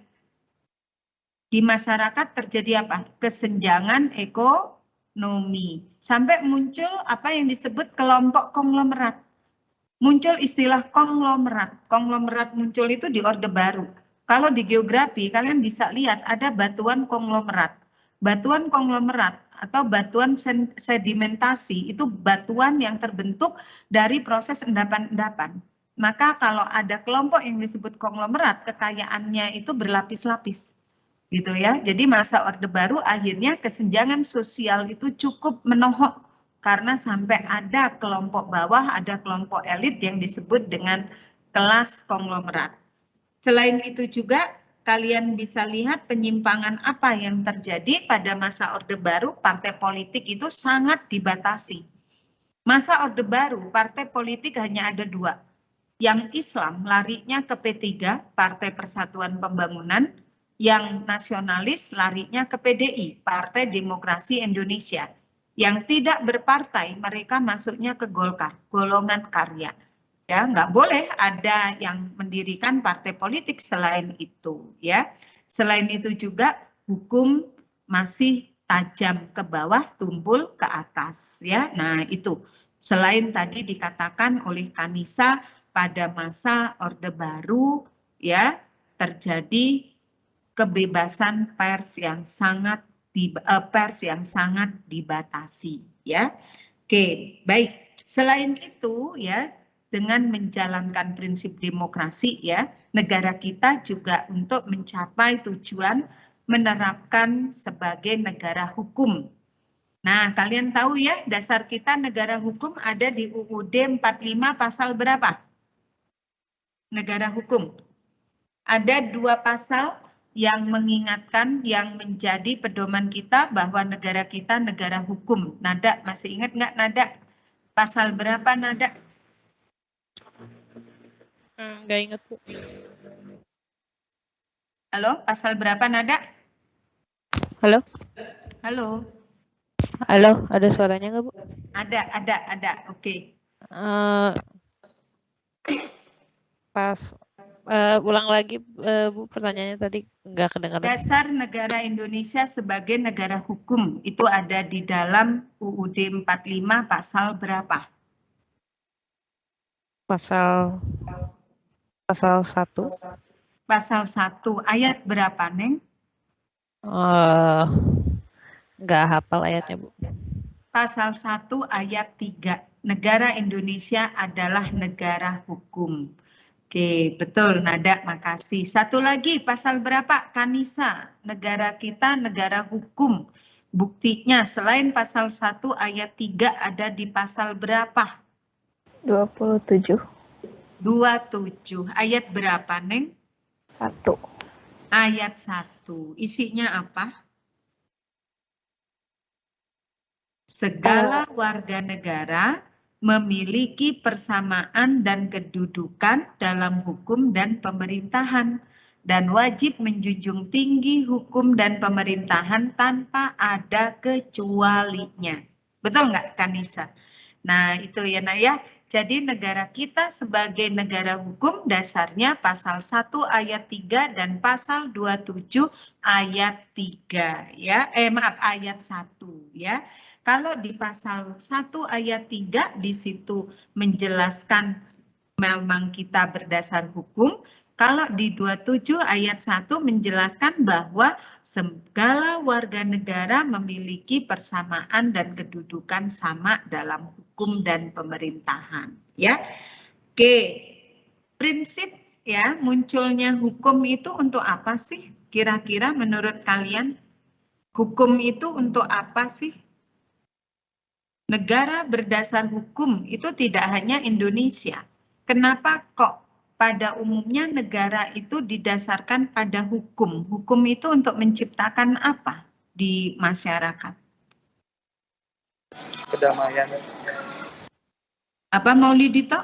Di masyarakat terjadi apa? Kesenjangan ekonomi. Sampai muncul apa yang disebut kelompok konglomerat. Muncul istilah konglomerat. Konglomerat muncul itu di Orde Baru. Kalau di geografi kalian bisa lihat ada batuan konglomerat. Batuan konglomerat atau batuan sedimentasi itu batuan yang terbentuk dari proses endapan-endapan. Maka kalau ada kelompok yang disebut konglomerat, kekayaannya itu berlapis-lapis. Gitu ya. Jadi masa Orde Baru akhirnya kesenjangan sosial itu cukup menohok karena sampai ada kelompok bawah, ada kelompok elit yang disebut dengan kelas konglomerat. Selain itu juga kalian bisa lihat penyimpangan apa yang terjadi pada masa Orde Baru, partai politik itu sangat dibatasi. Masa Orde Baru, partai politik hanya ada 2. Yang Islam larinya ke P3, Partai Persatuan Pembangunan, yang nasionalis larinya ke PDI, Partai Demokrasi Indonesia. Yang tidak berpartai, mereka masuknya ke Golkar, golongan karya. Ya, nggak boleh ada yang mendirikan partai politik selain itu. Ya, selain itu juga hukum masih tajam ke bawah, tumpul ke atas. Ya, nah itu. Selain tadi dikatakan oleh Kanisa pada masa Orde Baru, ya terjadi kebebasan pers yang sangat dibatasi, ya. Oke, baik. Selain itu, ya, dengan menjalankan prinsip demokrasi, ya, negara kita juga untuk mencapai tujuan menerapkan sebagai negara hukum. Nah, kalian tahu ya, dasar kita negara hukum ada di UUD 45 pasal berapa? Negara hukum. Ada 2 pasal yang mengingatkan, yang menjadi pedoman kita bahwa negara kita negara hukum. Nada, masih ingat nggak Nada? Pasal berapa Nada? Nggak inget, Bu. Halo, pasal berapa Nada? Halo? Halo, Halo, ada suaranya nggak, Bu? ada. Oke. Eh, ulang lagi, Bu, pertanyaannya tadi nggak kedengaran. Dasar negara Indonesia sebagai negara hukum itu ada di dalam UUD 45 pasal berapa? Pasal 1. Pasal 1 ayat berapa, Neng? Nggak hafal ayatnya, Bu. Pasal 1 ayat 3. Negara Indonesia adalah negara hukum. Oke, betul Nada, makasih. Satu lagi, pasal berapa? Kanisa, negara kita negara hukum. Buktinya selain pasal 1 ayat 3 ada di pasal berapa? 27. 27. Ayat berapa, Neng? 1. Ayat 1. Isinya apa? Segala warga negara memiliki persamaan dan kedudukan dalam hukum dan pemerintahan dan wajib menjunjung tinggi hukum dan pemerintahan tanpa ada kecualinya. Betul nggak, Kanisa? Nah, itu ya, Nak ya. Jadi negara kita sebagai negara hukum dasarnya pasal 1 ayat 3 dan pasal 27 ayat 3 ya. Maaf, ayat 1 ya. Kalau di pasal 1 ayat 3 di situ menjelaskan memang kita berdasar hukum. Kalau di 27 ayat 1 menjelaskan bahwa segala warga negara memiliki persamaan dan kedudukan sama dalam hukum dan pemerintahan. Ya, oke. Prinsip ya munculnya hukum itu untuk apa sih? Kira-kira menurut kalian hukum itu untuk apa sih? Negara berdasar hukum itu tidak hanya Indonesia. Kenapa kok pada umumnya negara itu didasarkan pada hukum? Hukum itu untuk menciptakan apa di masyarakat? Kedamaian. Apa Maulidito?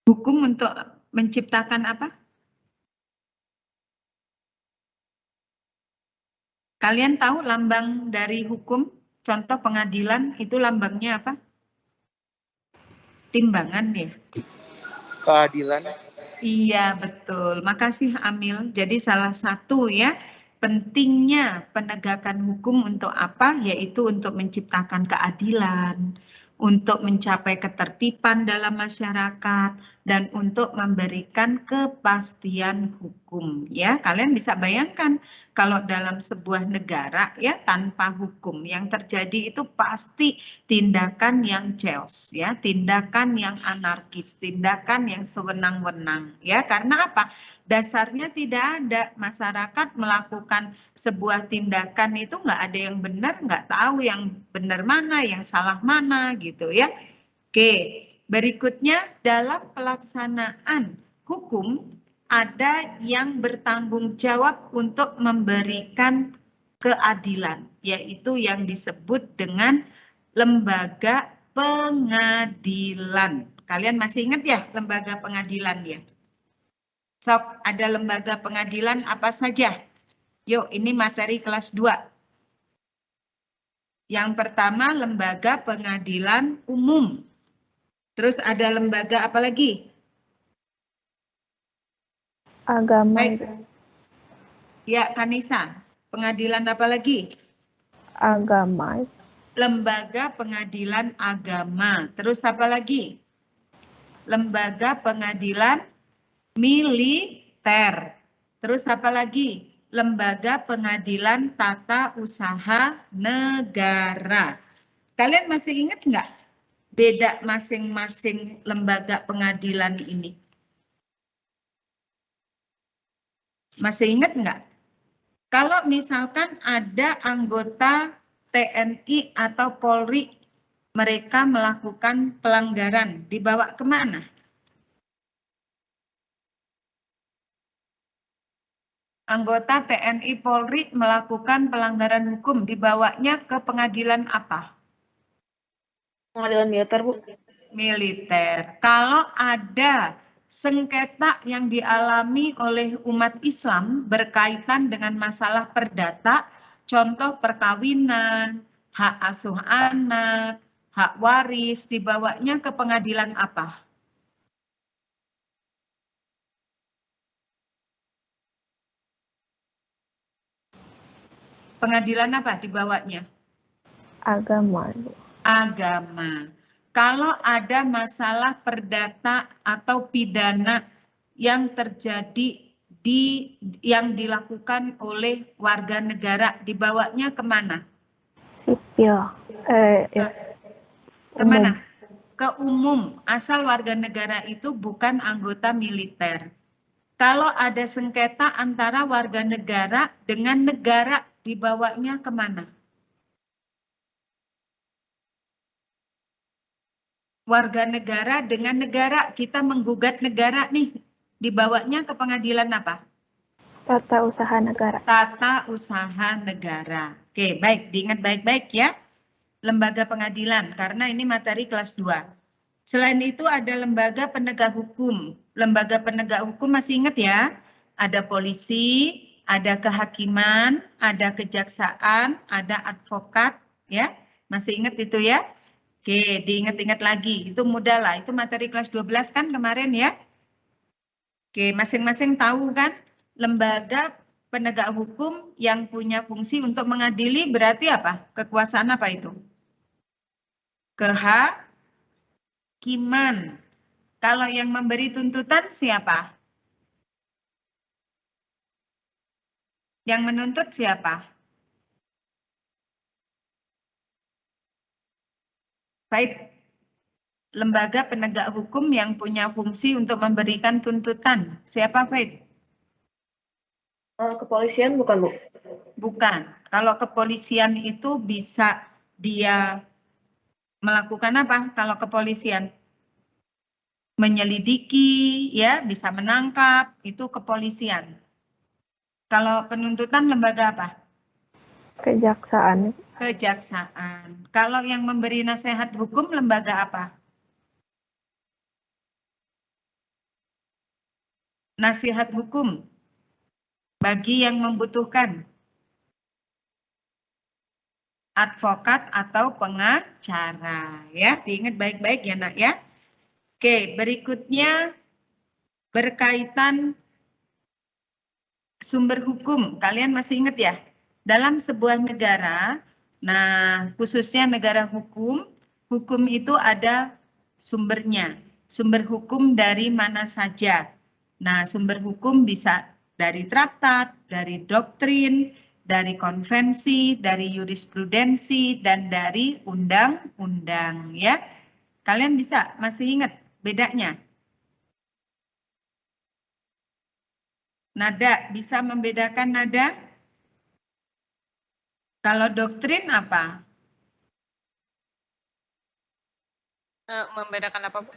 Hukum untuk menciptakan apa? Kalian tahu lambang dari hukum? Contoh pengadilan itu lambangnya apa? Timbangan ya? Keadilan. Iya, betul. Makasih Amil. Jadi salah satu ya pentingnya penegakan hukum untuk apa? Yaitu untuk menciptakan keadilan, untuk mencapai ketertiban dalam masyarakat, dan untuk memberikan kepastian hukum. Ya, kalian bisa bayangkan kalau dalam sebuah negara ya tanpa hukum yang terjadi itu pasti tindakan yang chaos ya, tindakan yang anarkis, tindakan yang sewenang-wenang ya. Karena apa? Dasarnya tidak ada, masyarakat melakukan sebuah tindakan itu nggak ada yang benar, nggak tahu yang benar mana, yang salah mana gitu ya. Oke, berikutnya dalam pelaksanaan hukum ada yang bertanggung jawab untuk memberikan keadilan, yaitu yang disebut dengan lembaga pengadilan. Kalian masih ingat ya lembaga pengadilan ya? Sok, ada lembaga pengadilan apa saja? Yuk, ini materi kelas 2. Yang pertama, lembaga pengadilan umum. Terus ada lembaga apa lagi? Agama. Baik. Ya, Kanisa. Pengadilan apa lagi? Agama. Lembaga pengadilan agama. Terus apa lagi? Lembaga pengadilan militer. Terus apa lagi? Lembaga pengadilan tata usaha negara. Kalian masih ingat nggak beda masing-masing lembaga pengadilan ini? Masih ingat nggak? Kalau misalkan ada anggota TNI atau Polri, mereka melakukan pelanggaran, dibawa kemana? Anggota TNI Polri melakukan pelanggaran hukum, dibawanya ke pengadilan apa? Pengadilan militer, Bu. Militer. Kalau ada sengketa yang dialami oleh umat Islam berkaitan dengan masalah perdata, contoh perkawinan, hak asuh anak, hak waris, dibawanya ke pengadilan apa? Pengadilan apa dibawanya? Agama. Agama. Kalau ada masalah perdata atau pidana yang terjadi yang dilakukan oleh warga negara, dibawanya kemana? Sipil. Ya. Kemana? Ke umum, asal warga negara itu bukan anggota militer. Kalau ada sengketa antara warga negara dengan negara, dibawanya kemana? Warga negara dengan negara, kita menggugat negara nih, dibawanya ke pengadilan apa? Tata usaha negara. Tata usaha negara. Oke, baik, diingat baik-baik ya. Lembaga pengadilan, karena ini materi kelas 2. Selain itu ada lembaga penegak hukum. Lembaga penegak hukum masih ingat ya? Ada polisi, ada kehakiman, ada kejaksaan, ada advokat, ya. Masih ingat itu ya? Oke, diingat-ingat lagi. Itu mudah lah. Itu materi kelas 12 kan kemarin ya? Oke, masing-masing tahu kan? Lembaga penegak hukum yang punya fungsi untuk mengadili berarti apa? Kekuasaan apa itu? Kehakiman. Kalau yang memberi tuntutan siapa? Yang menuntut siapa? Baik. Lembaga penegak hukum yang punya fungsi untuk memberikan tuntutan. Siapa, Faith? Kepolisian bukan, Bu? Bukan. Kalau kepolisian itu bisa dia melakukan apa? Kalau kepolisian menyelidiki, ya, bisa menangkap, itu kepolisian. Kalau penuntutan lembaga apa? Kejaksaan. Kejaksaan. Kalau yang memberi nasihat hukum lembaga apa? Nasihat hukum bagi yang membutuhkan. Advokat atau pengacara, ya. Diingat baik-baik ya, Nak, ya. Oke, berikutnya berkaitan sumber hukum. Kalian masih ingat ya? Dalam sebuah negara, nah khususnya negara hukum, hukum itu ada sumbernya. Sumber hukum dari mana saja. Nah, sumber hukum bisa dari traktat, dari doktrin, dari konvensi, dari jurisprudensi, dan dari undang-undang, ya. Kalian bisa masih ingat bedanya? Nada, bisa membedakan nada? Kalau doktrin apa? Membedakan apa, Bu?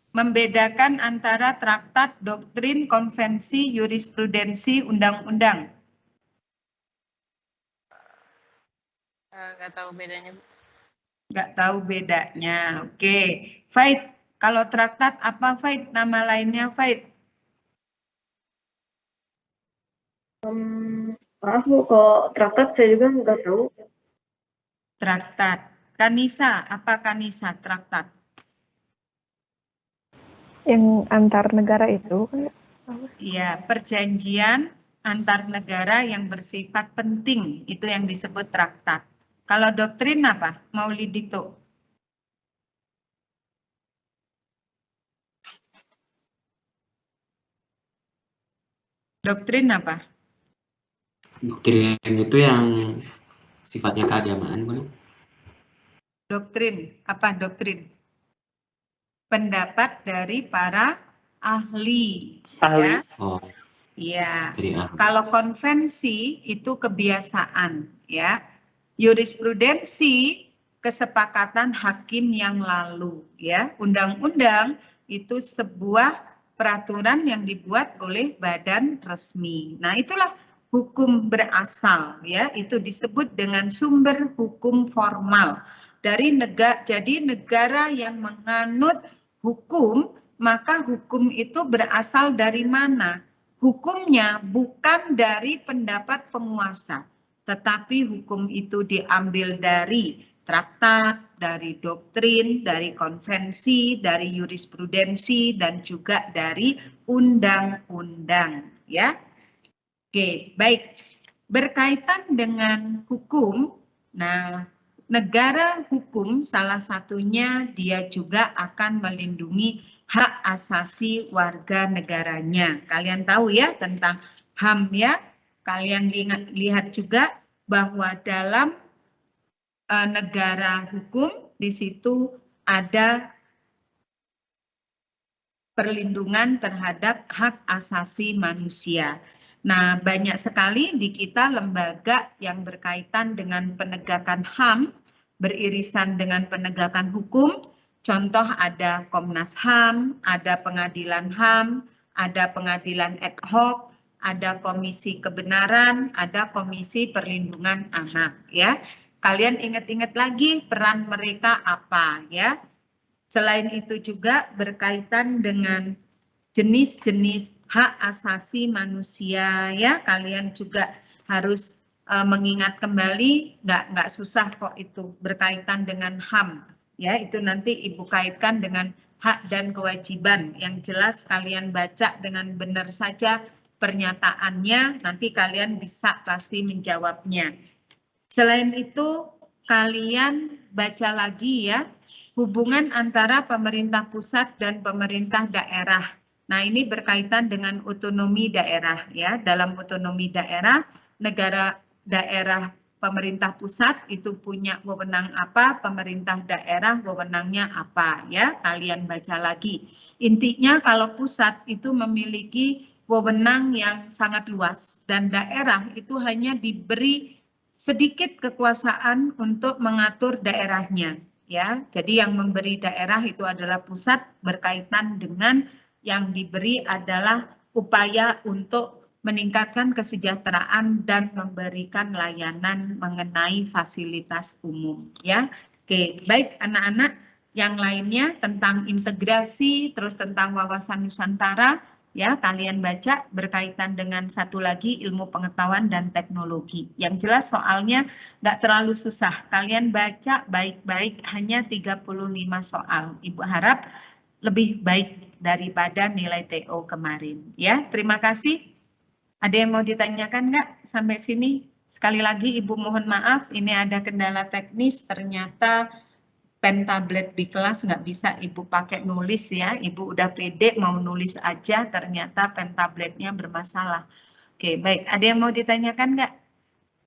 Membedakan antara traktat, doktrin, konvensi, jurisprudensi, undang-undang. Nggak tahu bedanya, Bu. Nggak tahu bedanya. Oke. Faith, kalau traktat apa, Faith? Nama lainnya, Faith? Maaf, Bu, kalau traktat saya juga nggak tahu. Traktat. Kanisa, apa kanisa traktat? Yang antar negara itu. Iya, perjanjian antar negara yang bersifat penting. Itu yang disebut traktat. Kalau doktrin apa? Maulidito. Doktrin apa? Doktrin itu yang sifatnya keagamaan, Bu. Doktrin, apa doktrin? Pendapat dari para ahli. Ahli. Ya. Oh, Iya. jadi Kalau konvensi itu kebiasaan, ya. Jurisprudensi kesepakatan hakim yang lalu, ya. Undang-undang itu sebuah peraturan yang dibuat oleh badan resmi. Nah, itulah hukum berasal, ya. Itu disebut dengan sumber hukum formal dari negara. Jadi negara yang menganut hukum maka hukum itu berasal dari mana? Hukumnya bukan dari pendapat penguasa, tetapi hukum itu diambil dari traktat, dari doktrin, dari konvensi, dari jurisprudensi, dan juga dari undang-undang. Ya, oke, baik. Berkaitan dengan hukum, nah negara hukum salah satunya dia juga akan melindungi hak asasi warga negaranya. Kalian tahu ya tentang HAM ya. Kalian lihat juga bahwa dalam negara hukum di situ ada perlindungan terhadap hak asasi manusia. Nah, banyak sekali di kita lembaga yang berkaitan dengan penegakan HAM, beririsan dengan penegakan hukum. Contoh ada Komnas HAM, ada Pengadilan HAM, ada Pengadilan Ad Hoc, ada Komisi Kebenaran, ada Komisi Perlindungan Anak. Ya, kalian ingat-ingat lagi peran mereka apa ya? Selain itu juga berkaitan dengan jenis-jenis hak asasi manusia ya, kalian juga harus mengingat kembali, nggak susah kok itu berkaitan dengan HAM ya, itu nanti Ibu kaitkan dengan hak dan kewajiban. Yang jelas kalian baca dengan benar saja pernyataannya, nanti kalian bisa pasti menjawabnya. Selain itu kalian baca lagi ya, hubungan antara pemerintah pusat dan pemerintah daerah. Nah, ini berkaitan dengan otonomi daerah ya. Dalam otonomi daerah, negara daerah pemerintah pusat itu punya wewenang apa, pemerintah daerah wewenangnya apa ya. Kalian baca lagi. Intinya kalau pusat itu memiliki wewenang yang sangat luas dan daerah itu hanya diberi sedikit kekuasaan untuk mengatur daerahnya. Ya, jadi yang memberi daerah itu adalah pusat, berkaitan dengan yang diberi adalah upaya untuk meningkatkan kesejahteraan dan memberikan layanan mengenai fasilitas umum. Ya, oke, baik anak-anak. Yang lainnya tentang integrasi, terus tentang wawasan Nusantara, ya kalian baca berkaitan dengan satu lagi ilmu pengetahuan dan teknologi. Yang jelas soalnya nggak terlalu susah. Kalian baca baik-baik, hanya 35 soal. Ibu harap lebih baik daripada nilai TO kemarin. Ya, terima kasih. Ada yang mau ditanyakan nggak sampai sini? Sekali lagi Ibu mohon maaf, ini ada kendala teknis, ternyata pen tablet di kelas nggak bisa Ibu pakai nulis ya. Ibu udah pede mau nulis aja, ternyata pen tabletnya bermasalah. Oke, baik. Ada yang mau ditanyakan nggak?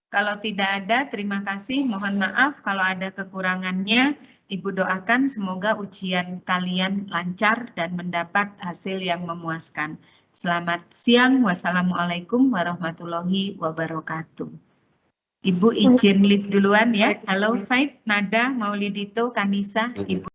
Kalau tidak ada, terima kasih. Mohon maaf kalau ada kekurangannya. Ibu doakan semoga ujian kalian lancar dan mendapat hasil yang memuaskan. Selamat siang. Wassalamualaikum warahmatullahi wabarakatuh. Ibu izin live duluan ya. Halo Faith, Nada, Maulidito, Kanisa, Ibu.